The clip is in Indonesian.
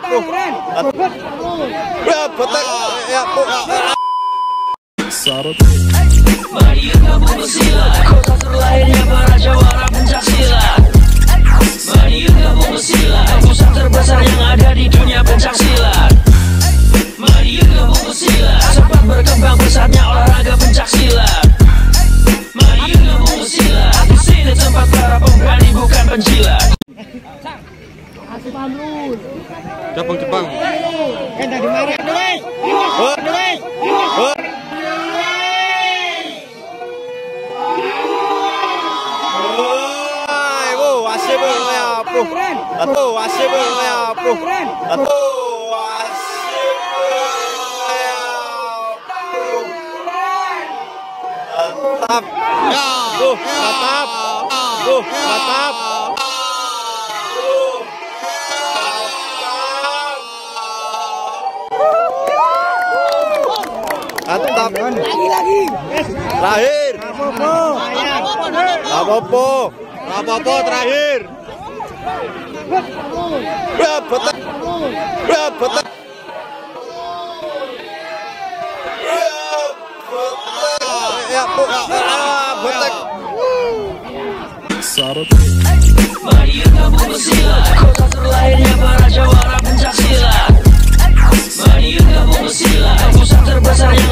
Bu. Ya, betek. Ya, Bu. Mari gabung bersilat, kota terlahirnya para jawara pencak silat. Mari gabung bersilat, pusat terbesar yang ada di dunia pencak silat. Mari gabung bersilat, sempat berkembang pesatnya olahraga pencak silat. Mari gabung bersilat, di sini tempat para pemberani bukan penjilat. Jepang. Lagi. Terakhir. Apa-apa terakhir. Ya, betek. Ya, betek. Ya, Bu. Betek. Mari gabung bersilat, kota terlahirnya para jawara pencak silat. Mari gabung bersilat, pusat terbesar yang